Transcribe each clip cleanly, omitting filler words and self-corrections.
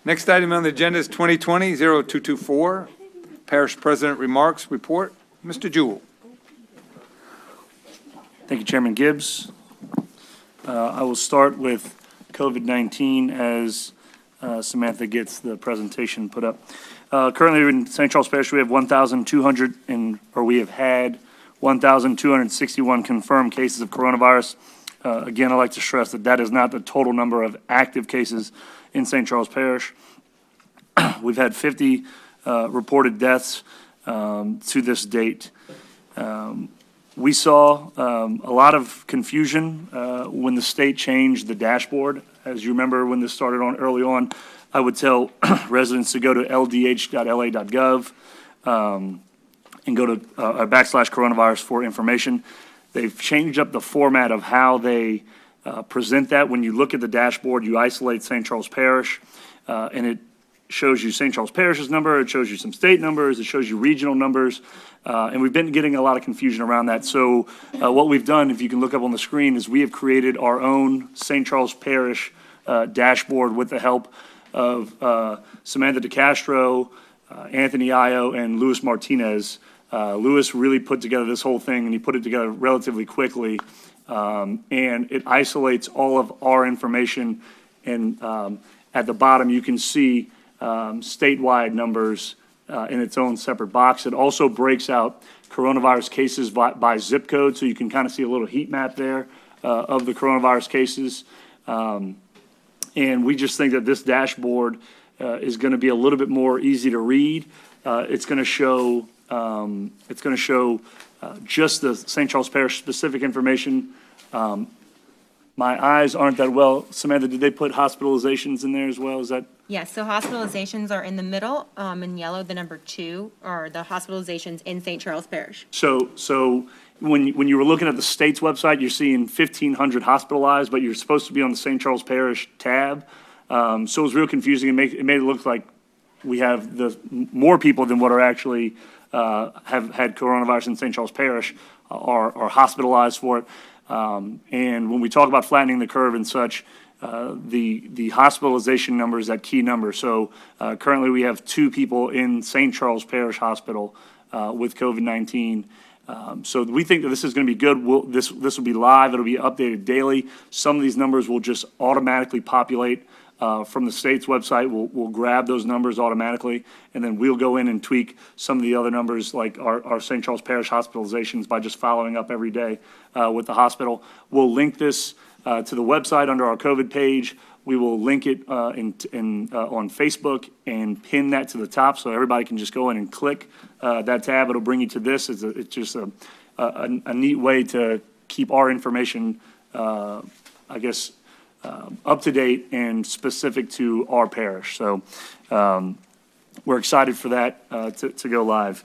Next item on the agenda is 2020-0224, Parish President Remarks Report. Mr. Jewell. Thank you, Chairman Gibbs. I will start with COVID-19 as Samantha gets the presentation put up. Currently in St. Charles Parish, we have we have had 1,261 confirmed cases of coronavirus. Again, I'd like to stress that that is not the total number of active cases in St. Charles Parish. We've had 50 reported deaths to this date. We saw a lot of confusion when the state changed the dashboard. As you remember, when this started on early on, I would tell residents to go to ldh.la.gov and go to /coronavirus for information. They've changed up the format of how they present that. When you look at the dashboard, you isolate St. Charles Parish, and it shows you St. Charles Parish's number, it shows you some state numbers, it shows you regional numbers, and we've been getting a lot of confusion around that. So what we've done, if you can look up on the screen, is we have created our own St. Charles Parish dashboard with the help of Samantha DeCastro, Anthony Io, and Luis Martinez. Luis really put together this whole thing, and he put it together relatively quickly, and it isolates all of our information, and at the bottom you can see statewide numbers in its own separate box. It also breaks out coronavirus cases by zip code, so you can kind of see a little heat map there of the coronavirus cases. And we just think that this dashboard is going to be a little bit more easy to read. It's going to show just the St. Charles Parish specific information. My eyes aren't that well. Samantha, did they put hospitalizations in there as well? Is that? Yes, so hospitalizations are in the middle. In yellow, the number 2 are the hospitalizations in St. Charles Parish. So when you were looking at the state's website, you're seeing 1,500 hospitalized, but you're supposed to be on the St. Charles Parish tab. So it was real confusing. It made it look like we have more people than what are actually have had coronavirus in St. Charles Parish are hospitalized for it. And when we talk about flattening the curve and such, the hospitalization number is that key number. So currently we have 2 people in St. Charles Parish Hospital with COVID-19. So we think that this is going to be good. This will be live. It'll be updated daily. Some of these numbers will just automatically populate from the state's website. We'll grab those numbers automatically, and then we'll go in and tweak some of the other numbers, like our St. Charles Parish hospitalizations, by just following up every day with the hospital. We'll link this to the website under our COVID page. We will link it on Facebook and pin that to the top, so everybody can just go in and click that tab. It'll bring you to this. It's just a neat way to keep our information, I guess, up to date and specific to our parish. So we're excited for that to go live.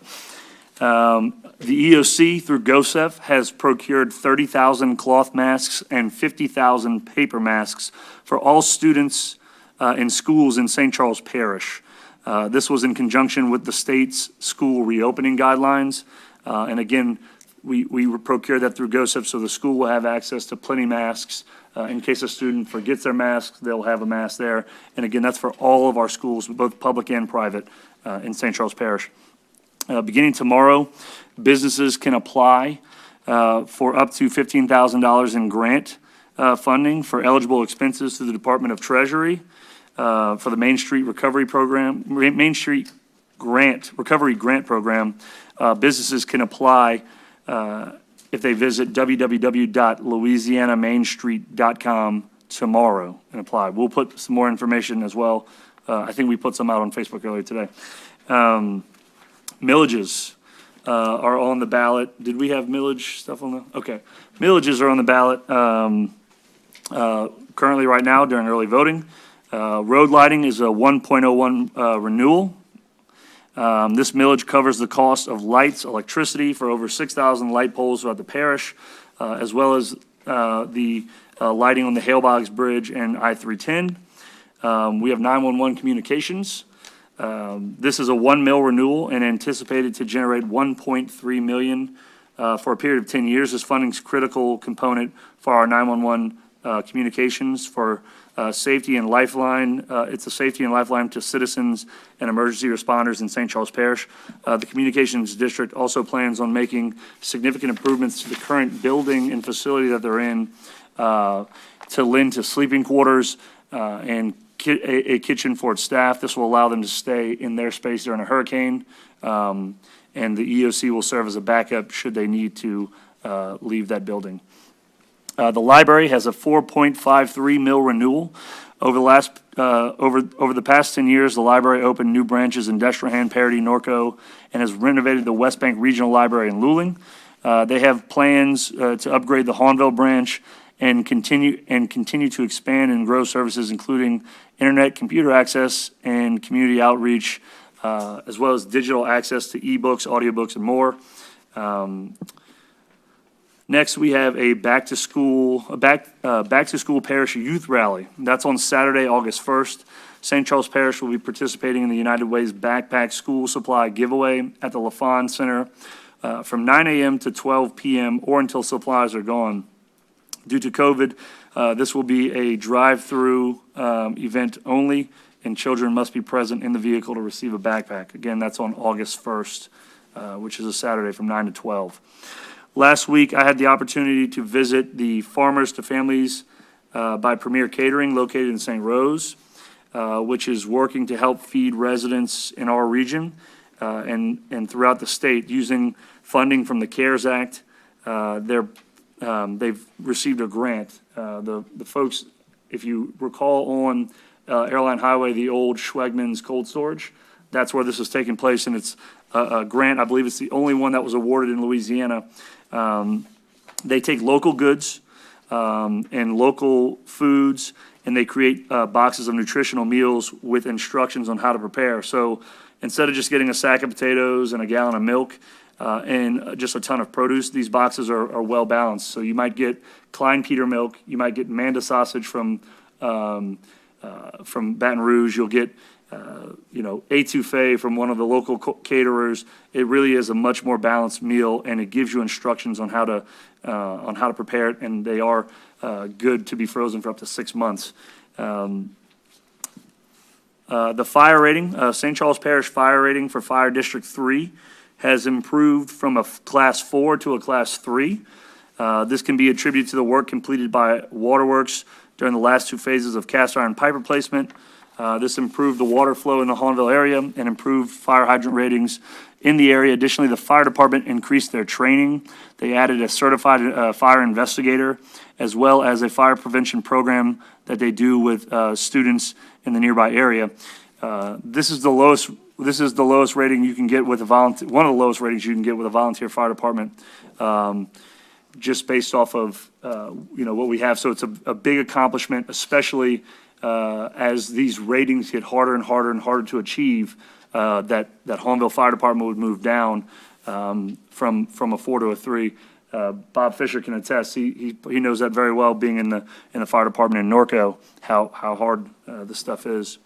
The EOC through GOSEF has procured 30,000 cloth masks and 50,000 paper masks for all students in schools in St. Charles Parish. This was in conjunction with the state's school reopening guidelines. And again, we procured that through GOSEF, so the school will have access to plenty masks. In case a student forgets their mask, they'll have a mask there. And again, that's for all of our schools, both public and private, in St. Charles Parish. Beginning tomorrow, businesses can apply for up to $15,000 in grant funding for eligible expenses through the Department of Treasury for the Main Street Recovery Program, Main Street Recovery Grant Program. Businesses can apply if they visit www.louisianamainstreet.com tomorrow and apply. We'll put some more information as well. I think we put some out on Facebook earlier today. Millages are on the ballot. Did we have millage stuff on the? Okay. Millages are on the ballot currently right now during early voting. Road lighting is a 1.01 renewal. This millage covers the cost of lights, electricity for over 6,000 light poles throughout the parish, as well as the lighting on the Hale Boggs Bridge and I-310. We have 911 communications. This is a 1 mil renewal and anticipated to generate $1.3 million for a period of 10 years. This funding is a critical component for our 911 Communications for safety and lifeline. It's a safety and lifeline to citizens and emergency responders in St. Charles Parish. The Communications District also plans on making significant improvements to the current building and facility that they're in to lend to sleeping quarters and a kitchen for its staff. This will allow them to stay in their space during a hurricane, and the EOC will serve as a backup should they need to leave that building. The library has a 4.53 mil renewal. Over the past 10 years, the library opened new branches in Destrehan, Parity, Norco, and has renovated the West Bank Regional Library in Luling. They have plans to upgrade the Hahnville branch and continue to expand and grow services, including internet, computer access, and community outreach, as well as digital access to ebooks, audiobooks, and more. Next, we have a back to school parish youth rally. That's on Saturday, August 1st. St. Charles Parish will be participating in the United Way's backpack school supply giveaway at the LaFawn Center from 9 a.m. to 12 p.m. or until supplies are gone. Due to COVID, this will be a drive-through event only, and children must be present in the vehicle to receive a backpack. Again, that's on August 1st, which is a Saturday from 9 to 12. Last week, I had the opportunity to visit the Farmers to Families by Premier Catering located in St. Rose, which is working to help feed residents in our region and throughout the state using funding from the CARES Act. They've received a grant. The folks, if you recall on Airline Highway, the old Schwegman's cold storage, that's where this is taking place, and it's a grant. I believe it's the only one that was awarded in Louisiana. They take local goods and local foods, and they create boxes of nutritional meals with instructions on how to prepare. So instead of just getting a sack of potatoes and a gallon of milk and just a ton of produce, these boxes are well balanced. So you might get Klein Peter milk, you might get Manda sausage from Baton Rouge, you'll get etouffee from one of the local caterers. It really is a much more balanced meal, and it gives you instructions on how to prepare it, and they are good to be frozen for up to 6 months. The fire rating, St. Charles Parish fire rating for Fire District 3 has improved from a Class 4 to a Class 3. This can be attributed to the work completed by Waterworks during the last 2 phases of cast iron pipe replacement. This improved the water flow in the Hahnville area and improved fire hydrant ratings in the area. Additionally, the fire department increased their training. They added a certified fire investigator, as well as a fire prevention program that they do with students in the nearby area. This is the lowest rating you can get with a volunteer. One of the lowest ratings you can get with a volunteer fire department, just based off of what we have. So it's a big accomplishment, especially as these ratings get harder and harder and harder to achieve, that Hahnville Fire Department would move down from a 4 to a 3. Bob Fisher can attest. He knows that very well, being in the fire department in Norco, how hard this stuff is.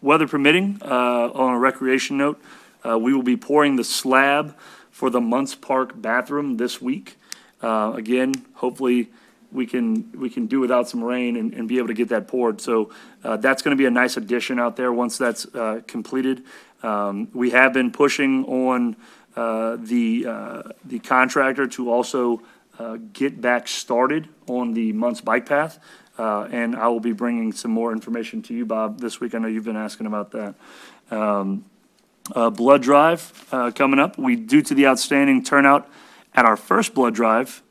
Weather permitting, on a recreation note, we will be pouring the slab for the Muntz Park bathroom this week. Again, hopefully we can do without some rain and be able to get that poured. So that's going to be a nice addition out there once that's completed. We have been pushing on the contractor to also get back started on the Muntz bike path. And I will be bringing some more information to you, Bob, this week. I know you've been asking about that. Blood drive coming up. Due to the outstanding turnout at our first blood drive,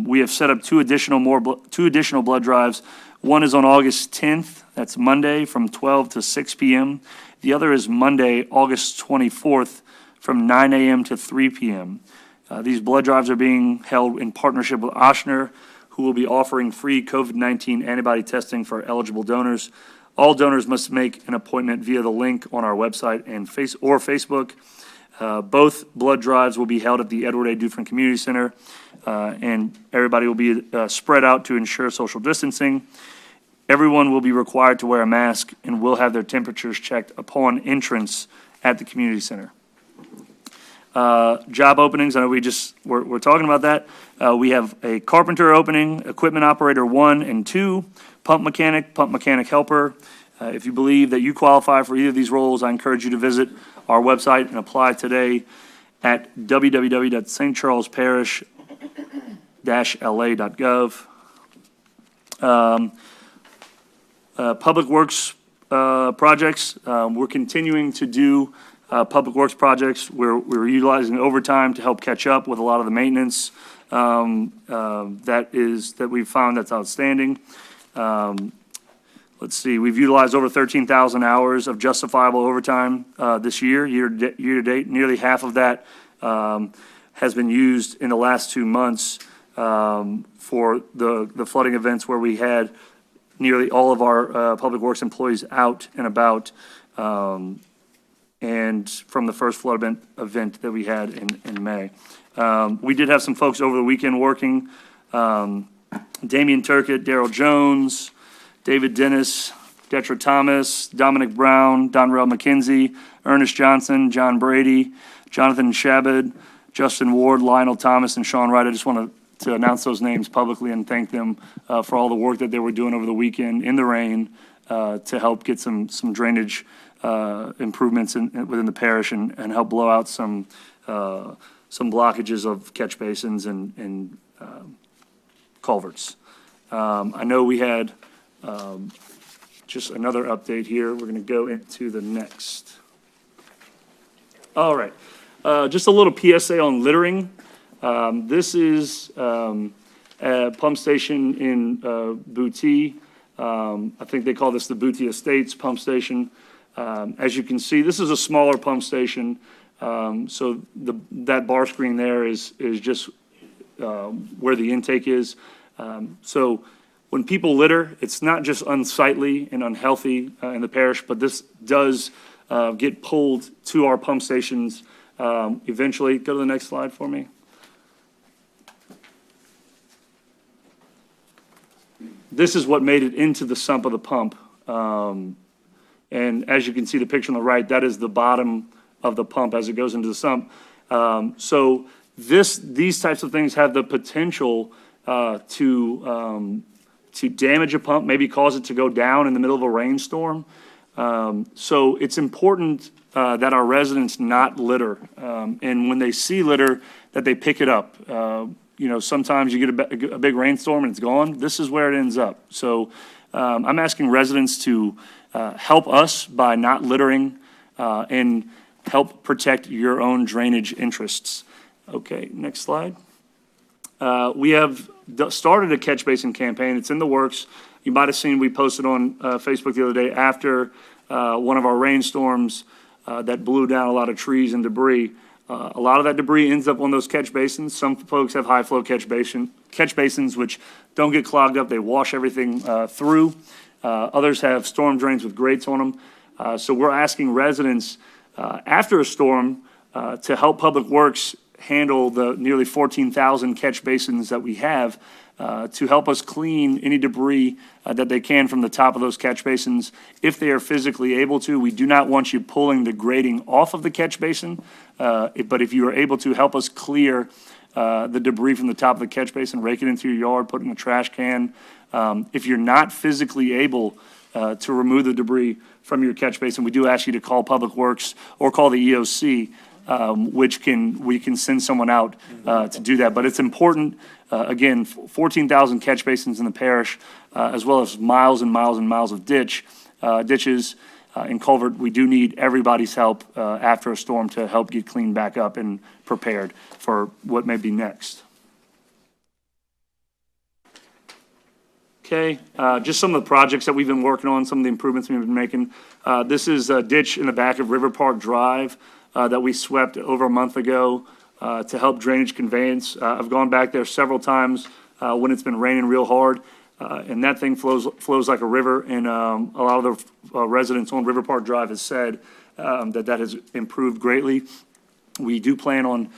we have set up two additional blood drives. One is on August 10th. That's Monday from 12 to 6 p.m. The other is Monday, August 24th from 9 a.m. to 3 p.m. These blood drives are being held in partnership with Ochsner, who will be offering free COVID-19 antibody testing for eligible donors. All donors must make an appointment via the link on our website and Facebook. Both blood drives will be held at the Edward A. Dufresne Community Center, and everybody will be spread out to ensure social distancing. Everyone will be required to wear a mask and will have their temperatures checked upon entrance at the community center. job openings. I know we're talking about that. We have a carpenter opening, equipment operator 1 and 2, pump mechanic helper. If you believe that you qualify for either of these roles, I encourage you to visit our website and apply today at www.stcharlesparish-la.gov. Public Works projects, we're continuing to do public works projects. We're utilizing overtime to help catch up with a lot of the maintenance that we've found that's outstanding. Let's see, we've utilized over 13,000 hours of justifiable overtime this year to date. Nearly half of that has been used in the last 2 months for the flooding events where we had nearly all of our public works employees out and about, and from the first flood event that we had in May. We did have some folks over the weekend working. Damian Turkett, Daryl Jones, David Dennis, Detra Thomas, Dominic Brown, Donrell McKenzie, Ernest Johnson, John Brady, Jonathan Shabbat, Justin Ward, Lionel Thomas, and Sean Wright. I just want to announce those names publicly and thank them for all the work that they were doing over the weekend in the rain to help get some drainage improvements within the parish and help blow out some blockages of catch basins and culverts. I know we had just another update here. We're going to go into the next. All right. Just a little PSA on littering. This is a pump station in Booty. I think they call this the Booty Estates pump station. As you can see, this is a smaller pump station. So that bar screen there is just where the intake is. So when people litter, it's not just unsightly and unhealthy in the parish, but this does get pulled to our pump stations eventually. Go to the next slide for me. This is what made it into the sump of the pump. And as you can see the picture on the right, that is the bottom of the pump as it goes into the sump. So these types of things have the potential to damage a pump, maybe cause it to go down in the middle of a rainstorm. So it's important that our residents not litter. And when they see litter, that they pick it up. You know, sometimes you get a big rainstorm and it's gone. This is where it ends up. So I'm asking residents to help us by not littering and help protect your own drainage interests. Okay, next slide. We have started a catch basin campaign. It's in the works. You might have seen we posted on Facebook the other day after one of our rainstorms that blew down a lot of trees and debris. A lot of that debris ends up on those catch basins. Some folks have high flow catch basins which don't get clogged up. They wash everything through. Others have storm drains with grates on them. So we're asking residents after a storm to help Public Works handle the nearly 14,000 catch basins that we have to help us clean any debris that they can from the top of those catch basins. If they are physically able to, we do not want you pulling the grading off of the catch basin, but if you are able to help us clear the debris from the top of the catch basin, rake it into your yard, put it in a trash can. If you're not physically able to remove the debris from your catch basin, we do ask you to call Public Works or call the EOC, we can send someone out to do that. But it's important, again, 14,000 catch basins in the parish, as well as miles and miles and miles of ditches in Culvert. We do need everybody's help after a storm to help get cleaned back up and prepared for what may be next. Okay, just some of the projects that we've been working on, some of the improvements we've been making. This is a ditch in the back of River Park Drive that we swept over a month ago to help drainage conveyance. I've gone back there several times when it's been raining real hard, and that thing flows like a river, and a lot of the residents on River Park Drive has said that has improved greatly. We do plan on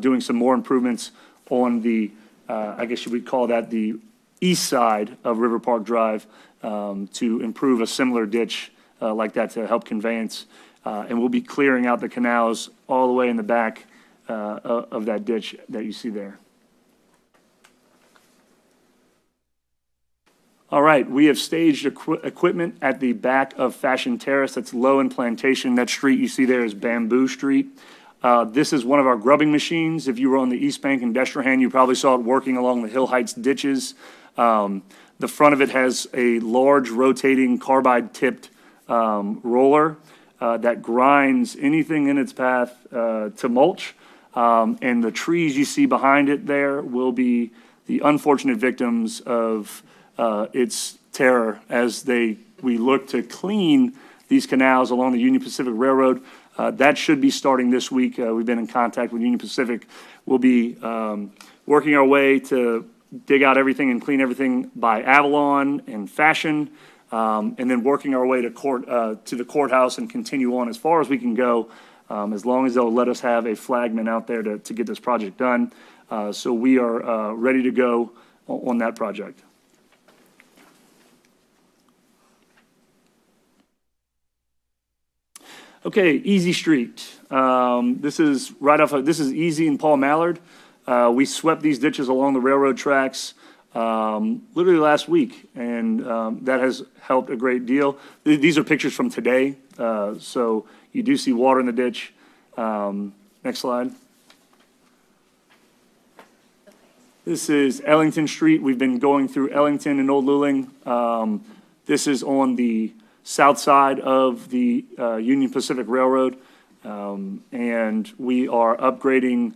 doing some more improvements on the, I guess you would call that the east side of River Park Drive to improve a similar ditch like that to help conveyance. And we'll be clearing out the canals all the way in the back of that ditch that you see there. All right, we have staged equipment at the back of Fashion Terrace. That's low in Plantation. That street you see there is Bamboo Street. This is one of our grubbing machines. If you were on the East Bank in Destrehan, you probably saw it working along the Hill Heights ditches. The front of it has a large rotating carbide-tipped roller that grinds anything in its path to mulch. And the trees you see behind it there will be the unfortunate victims of its terror as we look to clean these canals along the Union Pacific Railroad. That should be starting this week. We've been in contact with Union Pacific. We'll be working our way to dig out everything and clean everything by Avalon and Fashion, and then working our way to the courthouse and continue on as far as we can go, as long as they'll let us have a flagman out there to get this project done. So we are ready to go on that project. Okay, Easy Street. This is this is Easy and Paul Mallard. We swept these ditches along the railroad tracks literally last week, and that has helped a great deal. These are pictures from today, so you do see water in the ditch. Next slide. This is Ellington Street. We've been going through Ellington and Old Luling. This is on the south side of the Union Pacific Railroad, and we are upgrading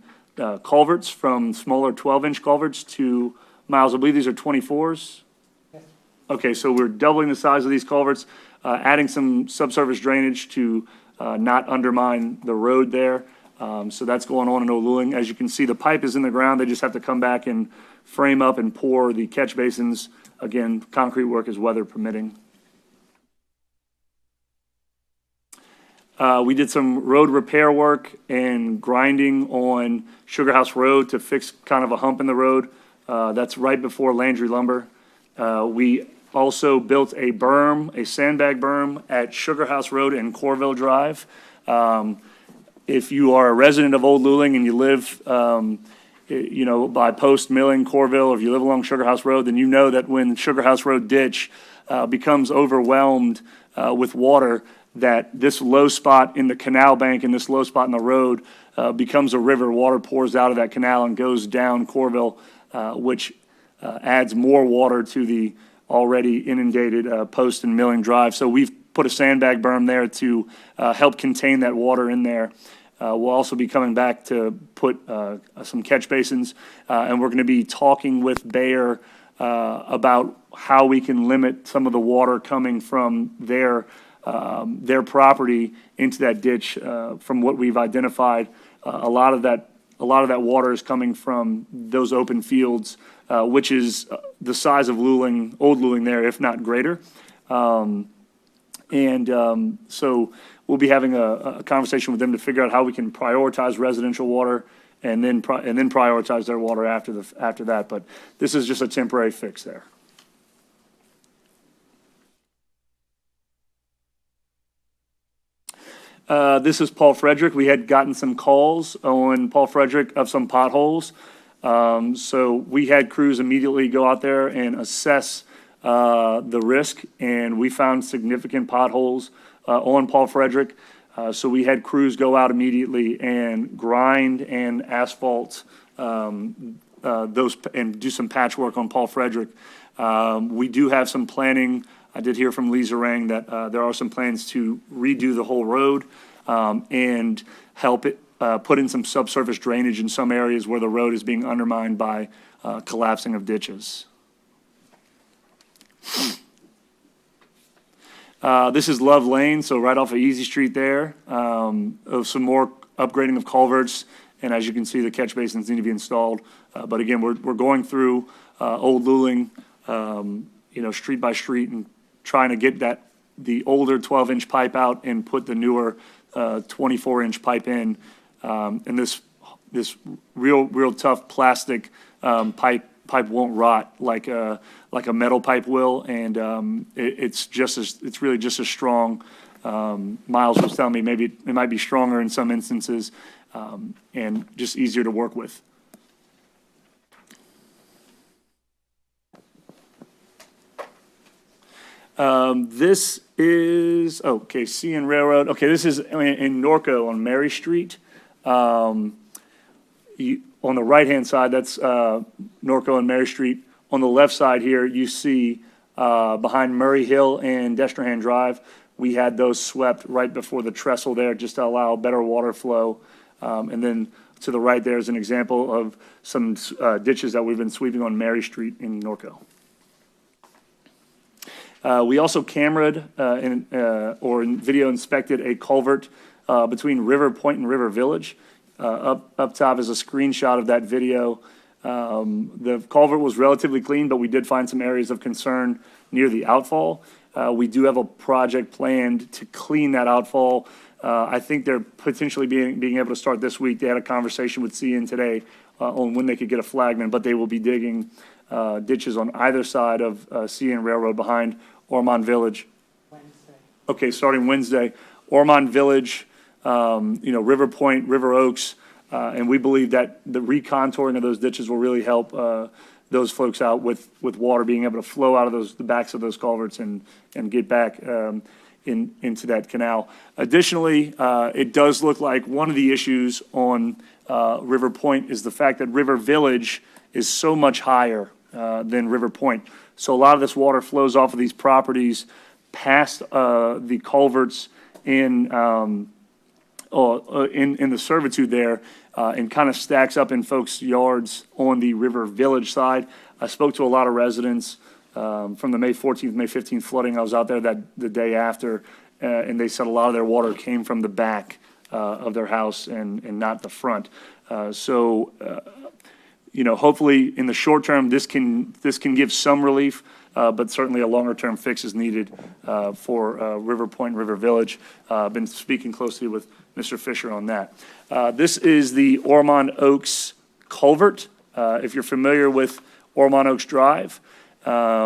culverts from smaller 12-inch culverts to miles. I believe these are 24s. Okay, so we're doubling the size of these culverts, adding some subsurface drainage to not undermine the road there. So that's going on in Old Luling. As you can see, the pipe is in the ground. They just have to come back and frame up and pour the catch basins. Again, concrete work is weather permitting. We did some road repair work and grinding on Sugar House Road to fix kind of a hump in the road. That's right before Landry Lumber. We also built a berm, a sandbag berm at Sugar House Road and Corville Drive. If you are a resident of Old Luling and you live, by Post, Milling, Corville, or if you live along Sugar House Road, then you know that when Sugar House Road ditch becomes overwhelmed with water, that this low spot in the canal bank and this low spot in the road becomes a river. Water pours out of that canal and goes down Corville, which adds more water to the already inundated Post and Milling Drive. So we've put a sandbag berm there to help contain that water in there. We'll also be coming back to put some catch basins, and we're going to be talking with Bayer about how we can limit some of the water coming from their property into that ditch. From what we've identified, a lot of that water is coming from those open fields, which is the size of Old Luling there, if not greater. So we'll be having a conversation with them to figure out how we can prioritize residential water and then prioritize their water after that. But this is just a temporary fix there. This is Paul Frederick. We had gotten some calls on Paul Frederick of some potholes. So we had crews immediately go out there and assess the risk, and we found significant potholes on Paul Frederick. So we had crews go out immediately and grind and asphalt those and do some patchwork on Paul Frederick. We do have some planning. I did hear from Lee Zarang that there are some plans to redo the whole road and help it put in some subsurface drainage in some areas where the road is being undermined by collapsing of ditches. This is Love Lane, so right off of Easy Street there, of some more upgrading of culverts, and as you can see, the catch basins need to be installed. But again, we're going through Old Luling, street by street, and trying to get the older 12-inch pipe out and put the newer 24-inch pipe in. And this real tough plastic pipe won't rot like a metal pipe will, and it's really just as strong. Miles was telling me maybe it might be stronger in some instances, and just easier to work with. This is, okay, CN Railroad. Okay, this is in Norco on Mary Street. On the right-hand side, that's Norco and Mary Street. On the left side here, you see behind Murray Hill and Destrehan Drive, we had those swept right before the trestle there just to allow better water flow. And then to the right there is an example of some ditches that we've been sweeping on Mary Street in Norco. We also cameraed or video inspected a culvert between River Point and River Village. Up top is a screenshot of that video. The culvert was relatively clean, but we did find some areas of concern near the outfall. We do have a project planned to clean that outfall. I think they're potentially being able to start this week. They had a conversation with CN today on when they could get a flagman, but they will be digging ditches on either side of CN Railroad behind Ormond Village. Wednesday. Okay, starting Wednesday. Ormond Village, River Point, River Oaks, and we believe that the recontouring of those ditches will really help those folks out with water being able to flow out of the backs of those culverts and get back into that canal. Additionally, it does look like one of the issues on River Point is the fact that River Village is so much higher than River Point. So a lot of this water flows off of these properties past the culverts in the servitude there, and kind of stacks up in folks' yards on the River Village side. I spoke to a lot of residents from the May 14th, May 15th flooding. I was out there the day after, and they said a lot of their water came from the back of their house and not the front. Hopefully in the short term, this can give some relief, but certainly a longer term fix is needed for River Point and River Village. Been speaking closely with Mr. Fisher on that. This is the Ormond Oaks culvert. If you're familiar with Ormond Oaks Drive, the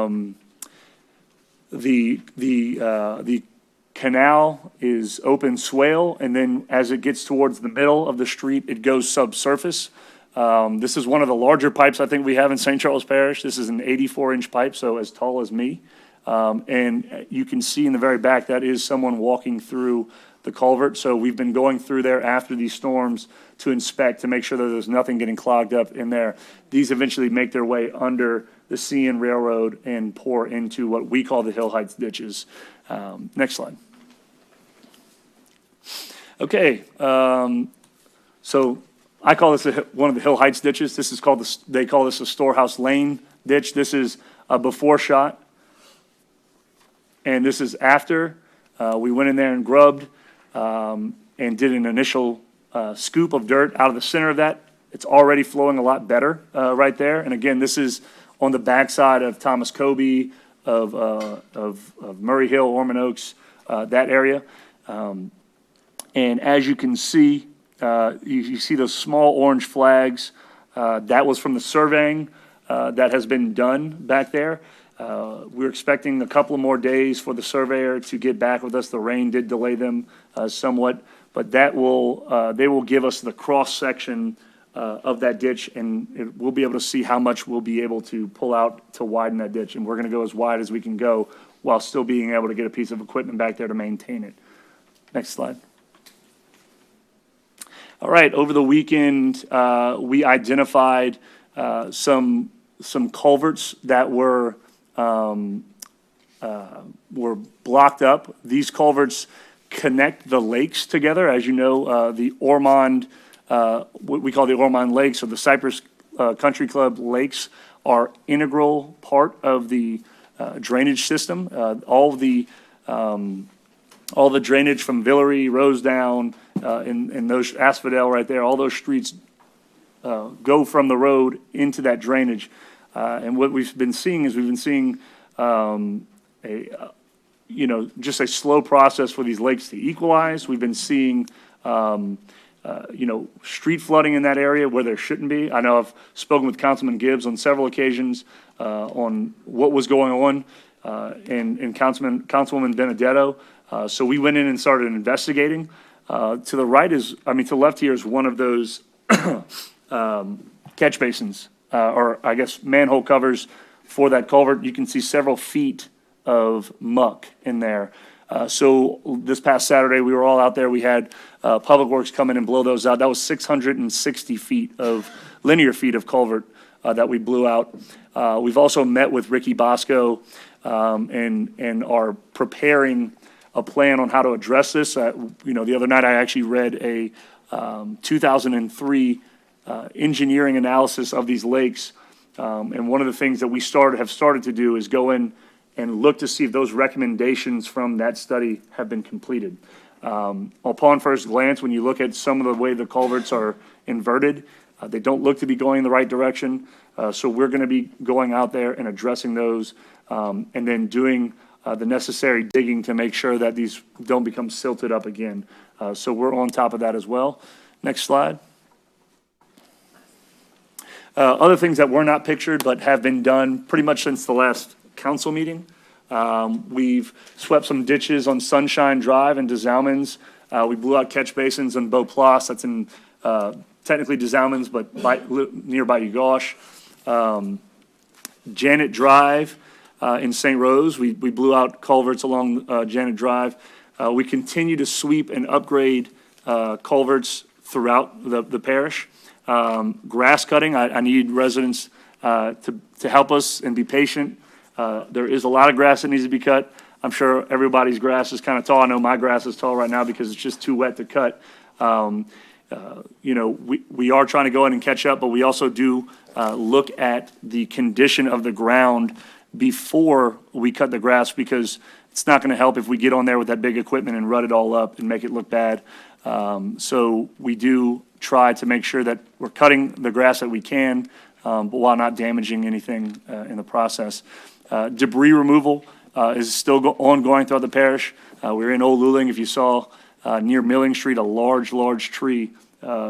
canal is open swale, and then as it gets towards the middle of the street, it goes subsurface. This is one of the larger pipes I think we have in St. Charles Parish. This is an 84-inch pipe, so as tall as me. And you can see in the very back, that is someone walking through the culvert. So we've been going through there after these storms to inspect, to make sure that there's nothing getting clogged up in there. These eventually make their way under the CN Railroad and pour into what we call the Hill Heights ditches. Next slide. Okay, so I call this one of the Hill Heights ditches. This is called they call this a Storehouse Lane ditch. This is a before shot, and this is after. We went in there and grubbed and did an initial scoop of dirt out of the center of that. It's already flowing a lot better right there. And again, this is on the backside of Thomas Colby, of Murray Hill, Ormond Oaks, that area. And as you can see, you see those small orange flags. That was from the surveying that has been done back there. We're expecting a couple of more days for the surveyor to get back with us. The rain did delay them somewhat, but that will they will give us the cross section of that ditch, and we'll be able to see how much we'll be able to pull out to widen that ditch. And we're going to go as wide as we can go while still being able to get a piece of equipment back there to maintain it. Next slide. All right, over the weekend, we identified some culverts that were blocked up. These culverts connect the lakes together. As you know, the Ormond, what we call the Ormond Lakes, or the Cypress Country Club lakes, are integral part of the drainage system. All the drainage from Villery, Rosedown, and those Asphodel right there, all those streets go from the road into that drainage. And what we've been seeing is just a slow process for these lakes to equalize. We've been seeing, street flooding in that area where there shouldn't be. I know I've spoken with Councilman Gibbs on several occasions on what was going on, and Councilwoman Benedetto. So we went in and started investigating. To the right is, to the left here is one of those catch basins, or I guess manhole covers for that culvert. You can see several feet of muck in there. So this past Saturday, we were all out there. We had Public Works come in and blow those out. That was 660 feet of linear feet of culvert that we blew out. We've also met with Ricky Bosco and are preparing a plan on how to address this. The other night I actually read a 2003 engineering analysis of these lakes. And one of the things that we have started to do is go in and look to see if those recommendations from that study have been completed. Upon first glance, when you look at some of the way the culverts are inverted, they don't look to be going in the right direction. So we're going to be going out there and addressing those, and then doing the necessary digging to make sure that these don't become silted up again. So we're on top of that as well. Next slide. Other things that were not pictured but have been done pretty much since the last council meeting. We've swept some ditches on Sunshine Drive and DeZalmans. We blew out catch basins on Beau Place. That's in technically DeZalmans, but nearby Ugosh. Janet Drive in St. Rose, we blew out culverts along Janet Drive. We continue to sweep and upgrade culverts throughout the parish. Grass cutting, I need residents to help us and be patient. There is a lot of grass that needs to be cut. I'm sure everybody's grass is kind of tall. I know my grass is tall right now because it's just too wet to cut. We are trying to go in and catch up, but we also do look at the condition of the ground before we cut the grass, because it's not going to help if we get on there with that big equipment and rut it all up and make it look bad. So we do try to make sure that we're cutting the grass that we can, but while not damaging anything in the process. Debris removal is still ongoing throughout the parish. We're in Old Luling. If you saw near Milling Street, a large tree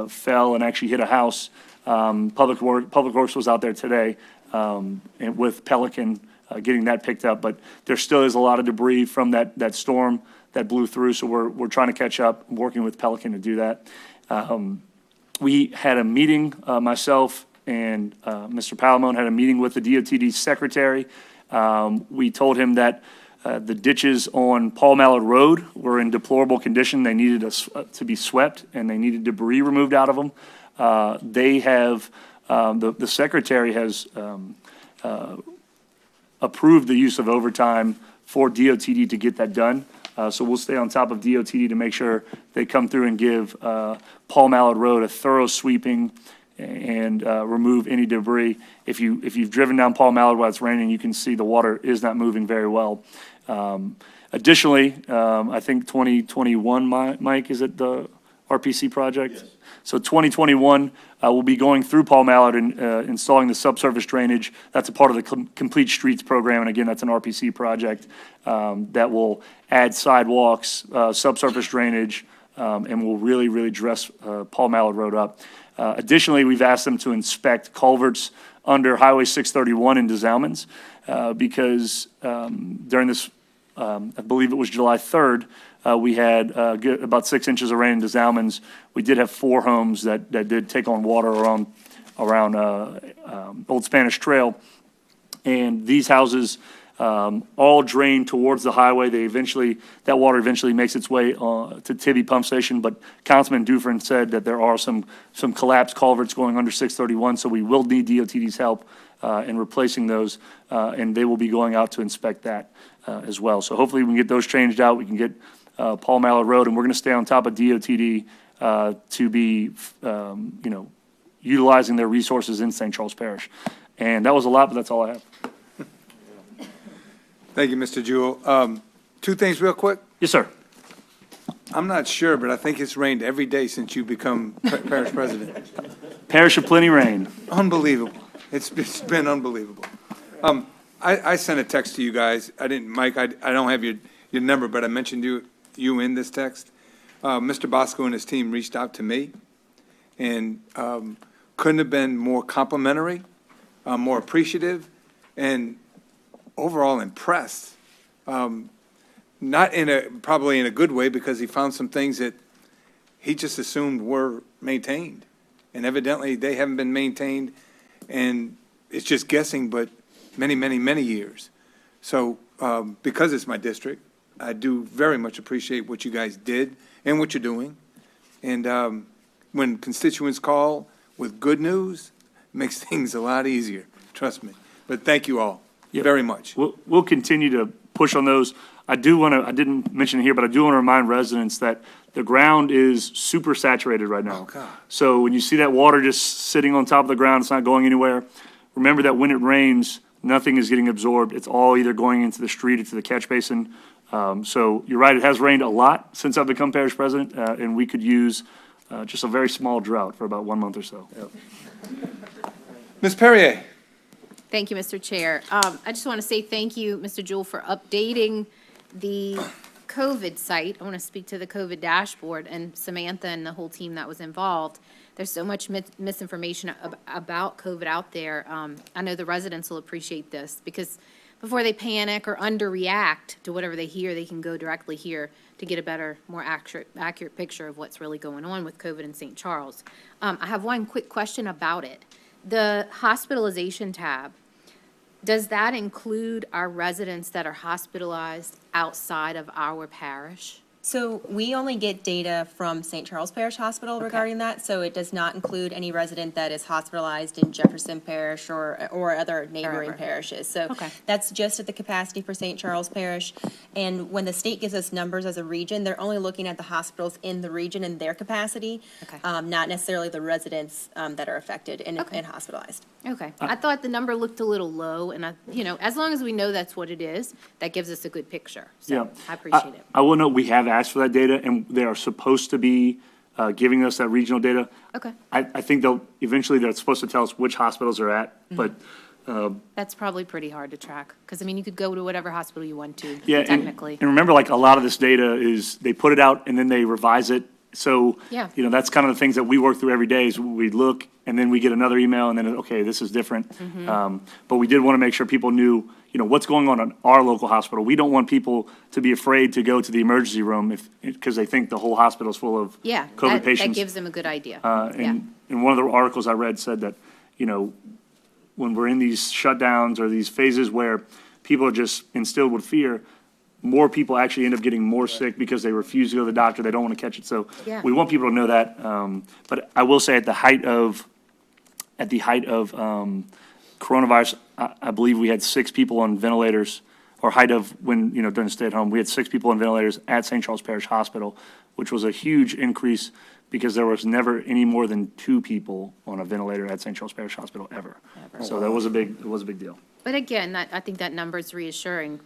fell and actually hit a house. Public Works was out there today and with Pelican getting that picked up, but there still is a lot of debris from that storm that blew through, so we're trying to catch up, working with Pelican to do that. We had a meeting, myself and Mr. Palamone had a meeting with the DOTD secretary. We told him that the ditches on Paul Mallard Road were in deplorable condition. They needed to be swept, and they needed debris removed out of them. They have, the secretary has approved the use of overtime for DOTD to get that done. So we'll stay on top of DOTD to make sure they come through and give Paul Mallard Road a thorough sweeping and remove any debris. If you've driven down Paul Mallard while it's raining, you can see the water is not moving very well. Additionally, I think 2021, Mike, is it the RPC project? Yes. So 2021, we'll be going through Paul Mallard and installing the subsurface drainage. That's a part of the Complete Streets program, and again, that's an RPC project that will add sidewalks, subsurface drainage, and will really dress Paul Mallard Road up. Additionally, we've asked them to inspect culverts under Highway 631 in DeZalmans because during this, I believe it was July 3rd, we had about 6 inches of rain in DeZalmans. We did have 4 homes that did take on water around Old Spanish Trail. And these houses all drain towards the highway. That water eventually makes its way to Tibby Pump Station, but Councilman Dufresne said that there are some collapsed culverts going under 631, so we will need DOTD's help in replacing those, and they will be going out to inspect that as well. So hopefully we can get those changed out. We can get Paul Mallard Road, and we're going to stay on top of DOTD to be, utilizing their resources in St. Charles Parish. And that was a lot, but that's all I have. Thank you, Mr. Jewell. 2 things real quick. Yes, sir. I'm not sure, but I think it's rained every day since you become parish president. Parish of plenty rain. Unbelievable. It's been unbelievable. I sent a text to you guys. I didn't, Mike, I don't have your number, but I mentioned you in this text. Mr. Bosco and his team reached out to me and couldn't have been more complimentary, more appreciative, and overall impressed. Not probably in a good way, because he found some things that he just assumed were maintained. And evidently, they haven't been maintained, and it's just guessing, but many, many, many years. So because it's my district, I do very much appreciate what you guys did and what you're doing. And when constituents call with good news, it makes things a lot easier, trust me. But thank you all very much. We'll continue to push on those. I didn't mention it here, but I do want to remind residents that the ground is super saturated right now. Oh, God. So when you see that water just sitting on top of the ground, it's not going anywhere. Remember that when it rains, nothing is getting absorbed. It's all either going into the street or to the catch basin. So you're right, it has rained a lot since I've become parish president, and we could use just a very small drought for about 1 month or so. Ms. Perrier? Thank you, Mr. Chair. I just want to say thank you, Mr. Jewell, for updating the COVID site. I want to speak to the COVID dashboard and Samantha and the whole team that was involved. There's so much misinformation about COVID out there. I know the residents will appreciate this because before they panic or underreact to whatever they hear, they can go directly here to get a better, more accurate picture of what's really going on with COVID in St. Charles. I have one quick question about it. The hospitalization tab, does that include our residents that are hospitalized outside of our parish? So we only get data from St. Charles Parish Hospital regarding that, so it does not include any resident that is hospitalized in Jefferson Parish or other neighboring Wherever. parishes. So Okay. that's just at the capacity for St. Charles Parish. And when the state gives us numbers as a region, they're only looking at the hospitals in the region and their capacity, Okay. not necessarily the residents that are affected and Okay. hospitalized. Okay, I thought the number looked a little low, and as long as we know that's what it is, that gives us a good picture. Yeah. So I appreciate it. I will note, we have asked for that data, and they are supposed to be giving us that regional data. Okay, I think they're supposed to tell us which hospitals are at, but that's probably pretty hard to track, because, you could go to whatever hospital you want to, yeah. technically. And remember, like, a lot of this data is, they put it out and then they revise it. So, Yeah. that's kind of the things that we work through every day is we look and then we get another email and then, okay, this is different. But we did want to make sure people knew, what's going on in our local hospital. We don't want people to be afraid to go to the emergency room because they think the whole hospital is full of Yeah, COVID that patients. gives them a good idea. And one of the articles I read said that, when we're in these shutdowns or these phases where people are just instilled with fear, more people actually end up getting more sick because they refuse to go to the doctor. They don't want to catch it. So Yeah. we want people to know that. But I will say at the height of coronavirus, I believe we had 6 people on ventilators, or height of when, during the stay at home, we had 6 people on ventilators at St. Charles Parish Hospital, which was a huge increase because there was never any more than 2 people on a ventilator at St. Charles Parish Hospital ever. So that was a big deal. But again, I think that number is reassuring,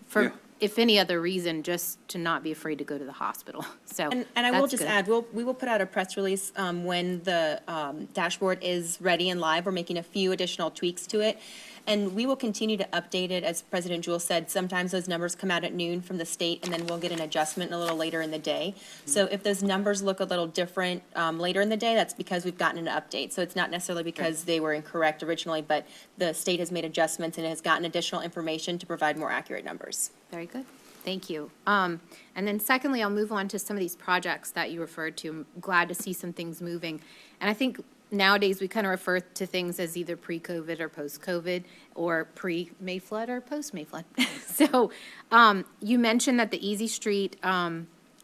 for, Yeah. if any other reason, just to not be afraid to go to the hospital, so. And I will that's just good. add, we will put out a press release when the dashboard is ready and live. We're making a few additional tweaks to it. And we will continue to update it. As President Jewell said, sometimes those numbers come out at noon from the state, and then we'll get an adjustment a little later in the day. So if those numbers look a little different later in the day, that's because we've gotten an update. So it's not necessarily because they were incorrect originally, but the state has made adjustments and has gotten additional information to provide more accurate numbers. Very good. Thank you. And then secondly, I'll move on to some of these projects that you referred to. I'm glad to see some things moving. And I think nowadays we kind of refer to things as either pre-COVID or post-COVID, or pre-Mayflood or post-Mayflood. So you mentioned that the Easy Street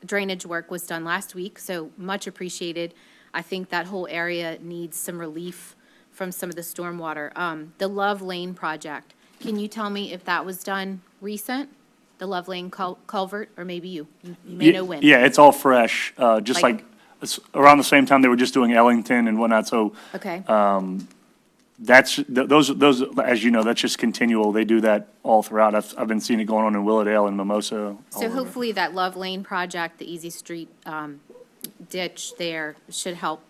drainage work was done last week, so much appreciated. I think that whole area needs some relief from some of the stormwater. The Love Lane project, can you tell me if that was done recent? The Love Lane culvert, or maybe you may know when. Yeah, it's all fresh, just like it's around the same time they were just doing Ellington and whatnot, so Okay, those, as you know, that's just continual. They do that all throughout. I've been seeing it going on in Willowdale and Mimosa. all so over. hopefully that Love Lane project, the Easy Street ditch there, should help,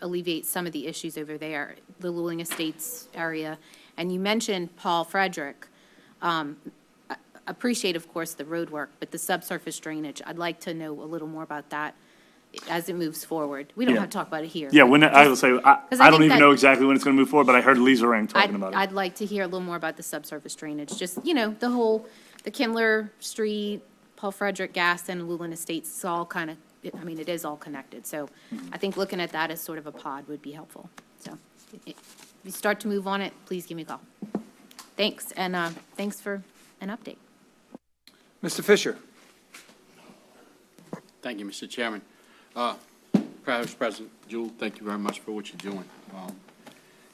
alleviate some of the issues over there, the Luling Estates area. And you mentioned Paul Frederick. Appreciate, of course, the road work, but the subsurface drainage, I'd like to know a little more about that as it moves forward. We don't Yeah. have to talk about it here. Yeah, but when, I will say, I 'Cause I don't think even that- know exactly when it's gonna move forward, but I heard Lisa Rang talking about it. I'd like to hear a little more about the subsurface drainage, just, the Kindler Street, Paul Frederick, Gaston, Luland Estates, it's all kind of, I mean, it is all connected. So I think looking at that as sort of a pod would be helpful. So if you start to move on it, please give me a call. Thanks, and thanks for an update. Mr. Fisher. Thank you, Mr. Chairman. Parish President Jewell, thank you very much for what you're doing.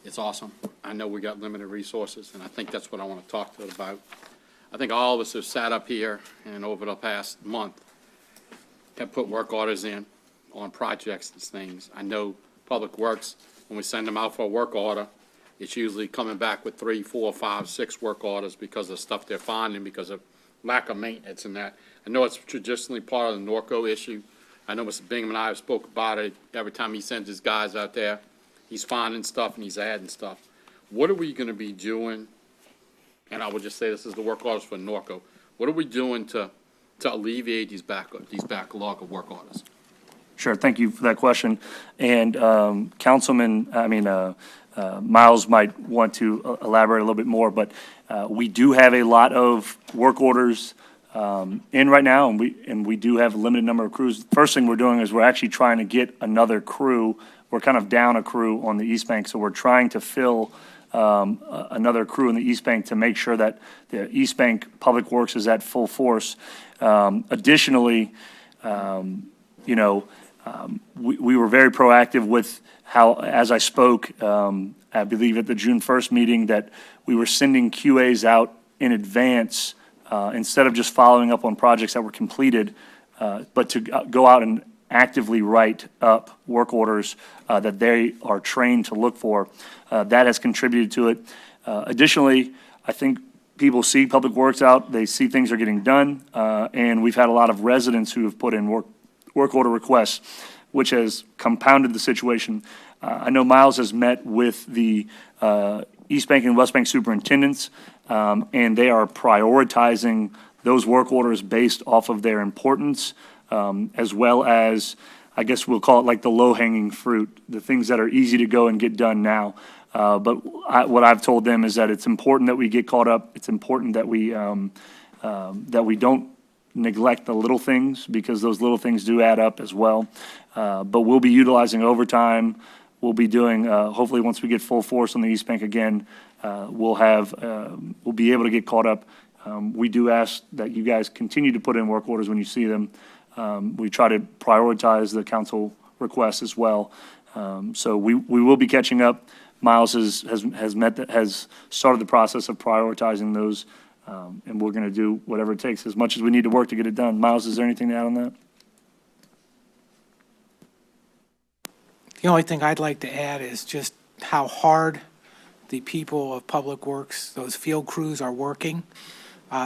It's awesome. I know we got limited resources, and I think that's what I want to talk to you about. I think all of us have sat up here and over the past month have put work orders in on projects and things. I know Public Works, when we send them out for a work order, it's usually coming back with 3, 4, 5, 6 work orders because of stuff they're finding, because of lack of maintenance and that. I know it's traditionally part of the Norco issue. I know Mr. Bingham and I have spoke about it. Every time he sends his guys out there, he's finding stuff and he's adding stuff. What are we going to be doing? And I would just say this is the work orders for Norco. What are we doing to alleviate these backlog of work orders? Sure, thank you for that question. And Miles might want to elaborate a little bit more, but we do have a lot of work orders in right now, and we do have a limited number of crews. First thing we're doing is we're actually trying to get another crew. We're kind of down a crew on the East Bank, so we're trying to fill another crew in the East Bank to make sure that the East Bank Public Works is at full force. Additionally, we were very proactive with how, as I spoke, I believe at the June 1st meeting, that we were sending QAs out in advance instead of just following up on projects that were completed, but to go out and actively write up work orders that they are trained to look for. That has contributed to it. Additionally, I think people see Public Works out, they see things are getting done, and we've had a lot of residents who have put in work order requests, which has compounded the situation. I know Miles has met with the East Bank and West Bank superintendents, and they are prioritizing those work orders based off of their importance, as well as, I guess we'll call it like the low-hanging fruit, the things that are easy to go and get done now. But what I've told them is that it's important that we get caught up. It's important that we don't neglect the little things, because those little things do add up as well. But we'll be utilizing overtime. We'll be doing, hopefully once we get full force on the East Bank again, we'll be able to get caught up. We do ask that you guys continue to put in work orders when you see them. We try to prioritize the council requests as well. So we will be catching up. Miles has started the process of prioritizing those, and we're going to do whatever it takes, as much as we need to work to get it done. Miles, is there anything to add on that? The only thing I'd like to add is just how hard the people of Public Works, those field crews, are working.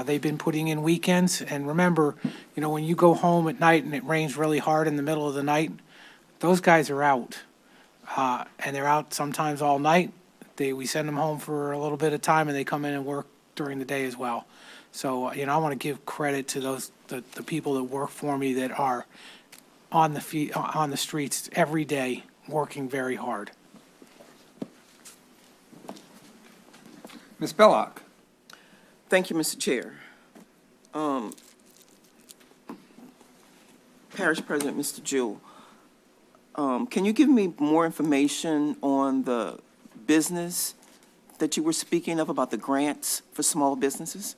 They've been putting in weekends, and remember, when you go home at night and it rains really hard in the middle of the night, those guys are out. And they're out sometimes all night. We send them home for a little bit of time, and they come in and work during the day as well. So, I want to give credit to the people that work for me that are on the streets every day, working very hard. Ms. Belloc. Thank you, Mr. Chair. Parish President, Mr. Jewell, can you give me more information on the business that you were speaking of, about the grants for small businesses?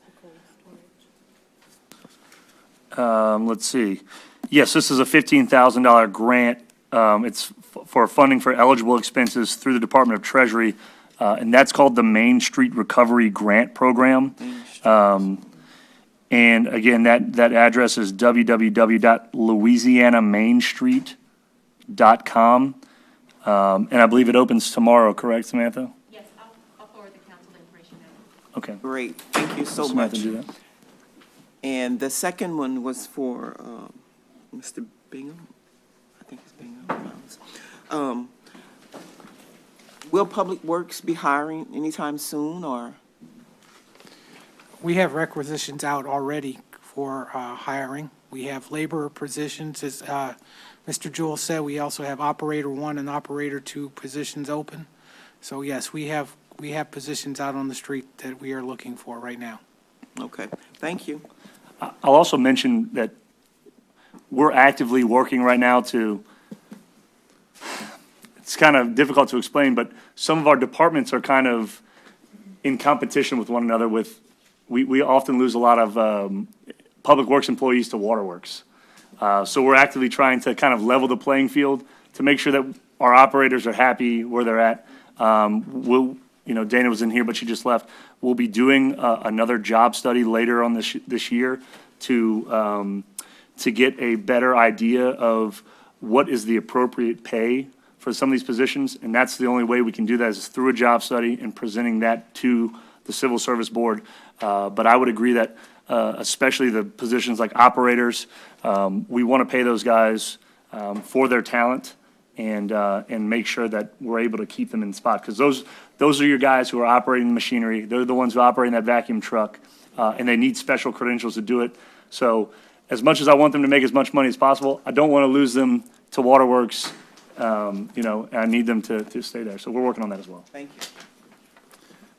Let's see. Yes, this is a $15,000 grant. It's for funding for eligible expenses through the Department of Treasury, and that's called the Main Street Recovery Grant Program. And again, that address is www.louisianamainstreet.com. And I believe it opens tomorrow, correct, Samantha? Yes, I'll forward the council information now. Okay. Great, thank you so Samantha, much. do that. And the second one was for Mr. Bingham. I think it's Bingham. Will Public Works be hiring anytime soon, or? We have requisitions out already for hiring. We have labor positions, as Mr. Jewell said. We also have Operator 1 and Operator 2 positions open. So yes, we have positions out on the street that we are looking for right now. Okay, thank you. I'll also mention that we're actively working right now to, it's kind of difficult to explain, but some of our departments are kind of in competition with one another we often lose a lot of public works employees to waterworks. So we're actively trying to kind of level the playing field to make sure that our operators are happy where they're at. Dana was in here, but she just left. We'll be doing another job study later on this year to get a better idea of what is the appropriate pay for some of these positions. And that's the only way we can do that is through a job study and presenting that to the Civil Service Board. But I would agree that especially the positions like operators, we want to pay those guys for their talent and make sure that we're able to keep them in spot. Because those are your guys who are operating the machinery. They're the ones who are operating that vacuum truck, and they need special credentials to do it. So as much as I want them to make as much money as possible, I don't want to lose them to waterworks. And I need them to stay there. So we're working on that as well. Thank you.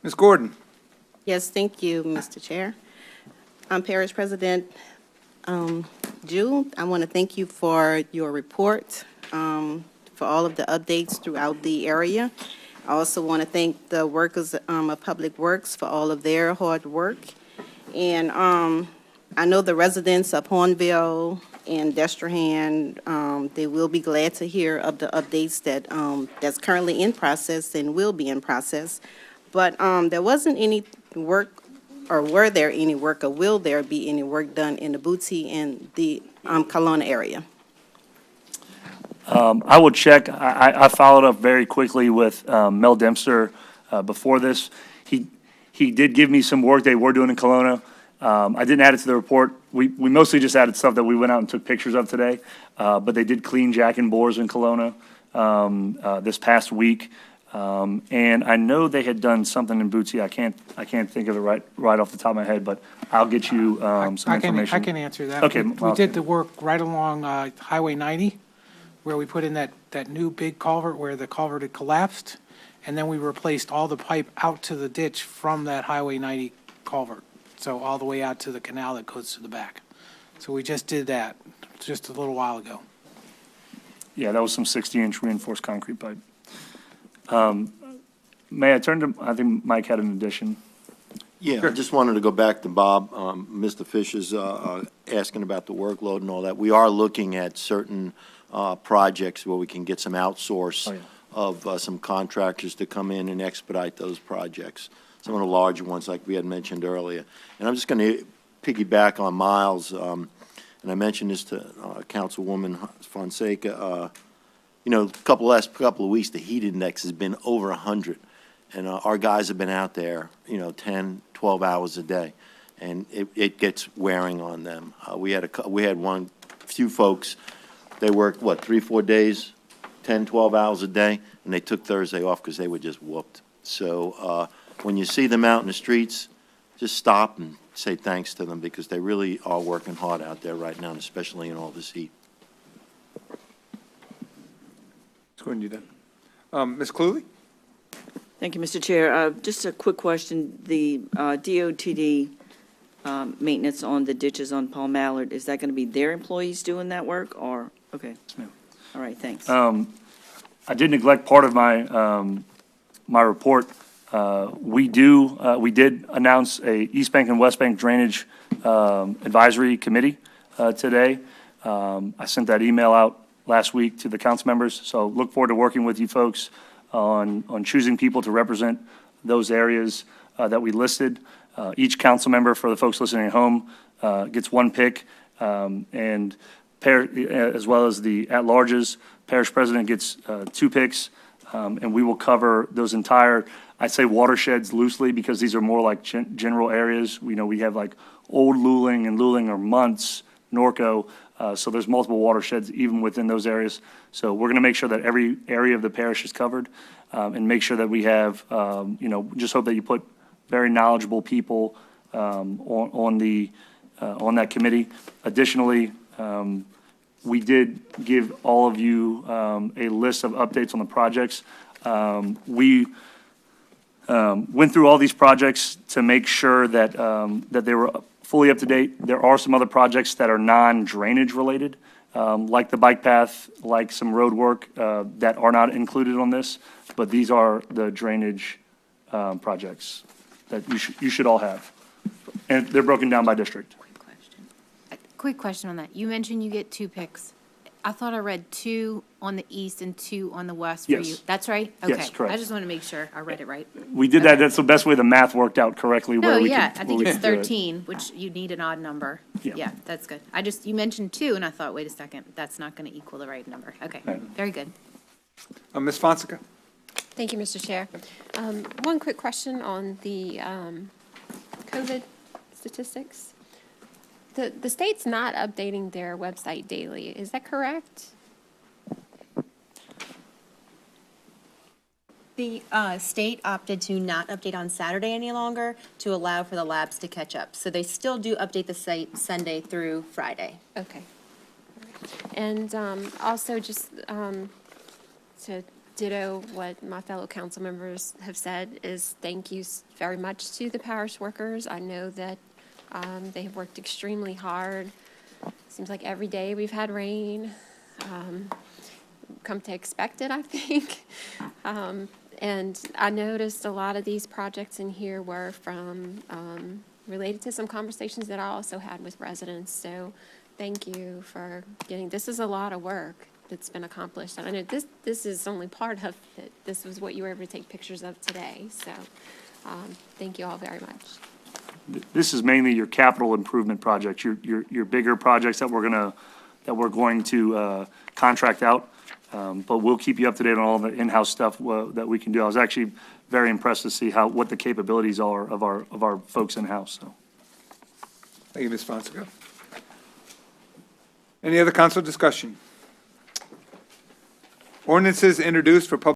Ms. Gordon? Yes, thank you, Mr. Chair. Parish President Jewell, I want to thank you for your report, for all of the updates throughout the area. I also want to thank the workers of Public Works for all of their hard work. And I know the residents of Hornville and Destrehan, they will be glad to hear of the updates that's currently in process and will be in process. But there wasn't any work, or were there any work, or will there be any work done in the Bootsy and the Kelowna area? I will check. I followed up very quickly with Mel Dempster before this. He did give me some work they were doing in Kelowna. I didn't add it to the report. We mostly just added stuff that we went out and took pictures of today. But they did clean Jack and Bores in Kelowna this past week. And I know they had done something in Bootsy. I can't think of it right off the top of my head, but I'll get you some information. I can answer that. Okay, We did the work right along Highway 90, where we put in that new big culvert where the culvert had collapsed, and then we replaced all the pipe out to the ditch from that Highway 90 culvert, so all the way out to the canal that goes to the back. So we just did that just a little while ago. Yeah, that was some 60-inch reinforced concrete pipe. May I turn to, I think Mike had an addition. Yeah, I just wanted to go back to Bob. Mr. Fisher's asking about the workload and all that. We are looking at certain projects where we can get some outsource of some contractors to come in and expedite those projects. Some of the larger ones like we had mentioned earlier. And I'm just going to piggyback on Miles, and I mentioned this to Councilwoman Fonseca. Last couple of weeks, the heat index has been over 100. And our guys have been out there, 10, 12 hours a day. And it gets wearing on them. We had few folks, they worked, 3-4 days, 10, 12 hours a day, and they took Thursday off because they were just whooped. So when you see them out in the streets, just stop and say thanks to them because they really are working hard out there right now, especially in all this heat. Ms. Gordon, you done? Ms. Cluley? Thank you, Mr. Chair. Just a quick question. The DOTD maintenance on the ditches on Paul Mallard, is that going to be their employees doing that work or, okay? Yes, ma'am. All right, thanks. I did neglect part of my my report. We did announce a East Bank and West Bank drainage advisory committee today. I sent that email out last week to the council members, so look forward to working with you folks on choosing people to represent those areas that we listed. Each council member, for the folks listening at home, gets one pick, and as well as the at-larges, parish president gets 2 picks, and we will cover those entire, I say watersheds loosely because these are more like general areas. We have like Old Luling and Luling or Muntz, Norco, so there's multiple watersheds even within those areas. So we're going to make sure that every area of the parish is covered and make sure that we have, just hope that you put very knowledgeable people on that committee. Additionally, we did give all of you a list of updates on the projects. We went through all these projects to make sure that that they were fully up to date. There are some other projects that are non-drainage related, like the bike path, like some road work, that are not included on this, but these are the drainage, projects that you should all have. And they're broken down by district. Quick question on that. You mentioned you get 2 picks. I thought I read 2 on the east and 2 on the west for you. Yes. That's right? Yes, Okay. correct. I just want to make sure I read it right. We did that, that's the best way the math worked out correctly. No, where we yeah, could- I where think we it's could do it. 13, which you need an odd number. Yeah. Yeah, that's good. You mentioned 2, and I thought, wait a second, that's not going to equal the right number. Okay, Right. very good. Ms. Fonseca? Thank you, Mr. Chair. One quick question on the COVID statistics. The state's not updating their website daily, is that correct? The state opted to not update on Saturday any longer to allow for the labs to catch up. So they still do update the site Sunday through Friday. Okay. And also just to ditto what my fellow council members have said is thank you very much to the parish workers. I know that they have worked extremely hard. Seems like every day we've had rain. Come to expect it, I think. And I noticed a lot of these projects in here were from, related to some conversations that I also had with residents. So thank you for this is a lot of work that's been accomplished. And I know this is only part of it. This was what you were able to take pictures of today. So thank you all very much. This is mainly your capital improvement projects, your bigger projects that we're going to contract out. But we'll keep you up to date on all the in-house stuff that we can do. I was actually very impressed to see what the capabilities are of our folks in-house, so. Thank you, Ms. Fonseca. Any other council discussion? Ordinances introduced for public